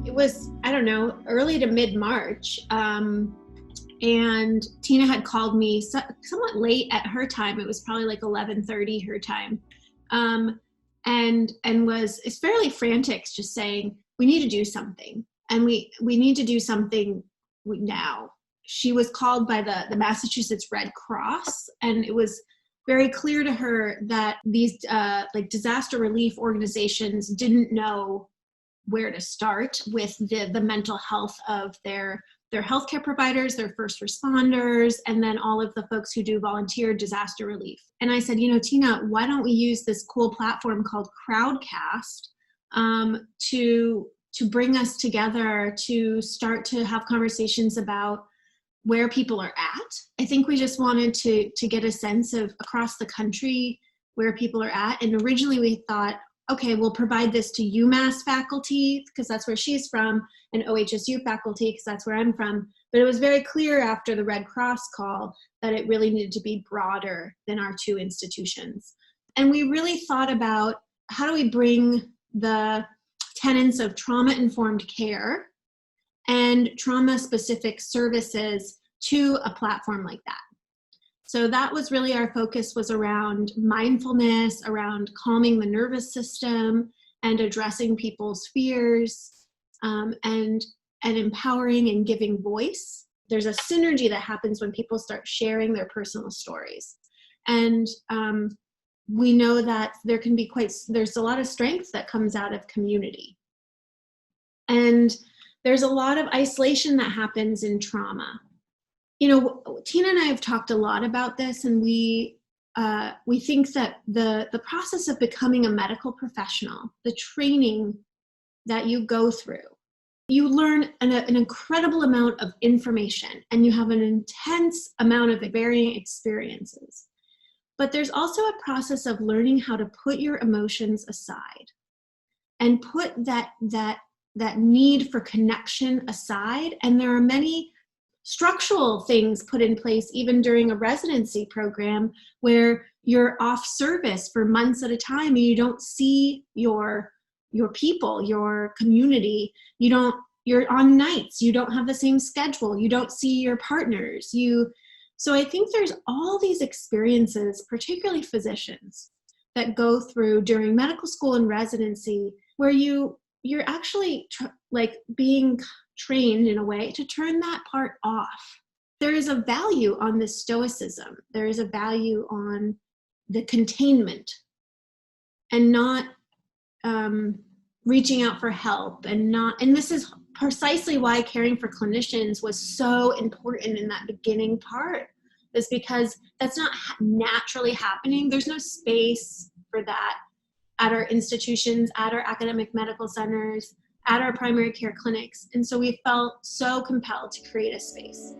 It was, I don't know, early to mid-March. And Tina had called me somewhat late at her time. It was probably like 11:30 her time. And was fairly frantic, just saying, we need to do something. And we need to do something now. She was called by the Massachusetts Red Cross, and it was very clear to her that these like disaster relief organizations didn't know where to start with the mental health of their healthcare providers, their first responders, and then all of the folks who do volunteer disaster relief. And I said, Tina, why don't we use this cool platform called Crowdcast to bring us together, to start to have conversations about where people are at. I think we just wanted to get a sense of across the country where people are at. And originally we thought, okay, we'll provide this to UMass faculty because that's where she's from, and OHSU faculty because that's where I'm from. But it was very clear after the Red Cross call that it really needed to be broader than our two institutions. And we really thought about how do we bring the tenets of trauma-informed care and trauma-specific services to a platform like that. So that was really our focus, was around mindfulness, around calming the nervous system and addressing people's fears, and empowering and giving voice. There's a synergy that happens when people start sharing their personal stories. And we know that there's a lot of strength that comes out of community. And there's a lot of isolation that happens in trauma. Tina and I have talked a lot about this, and we think that the process of becoming a medical professional, the training that you go through, you learn an incredible amount of information, and you have an intense amount of varying experiences. But there's also a process of learning how to put your emotions aside and put that need for connection aside. And there are many structural things put in place even during a residency program where you're off service for months at a time and you don't see your people, your community. You're on nights, you don't have the same schedule, you don't see your partners. So I think there's all these experiences, particularly physicians, that go through during medical school and residency where you're actually being trained in a way to turn that part off. There is a value on this stoicism. There is a value on the containment and not reaching out for help and this is precisely why caring for clinicians was so important in that beginning part, is because that's not naturally happening. There's no space for that at our institutions, at our academic medical centers, at our primary care clinics. And so we felt so compelled to create a space.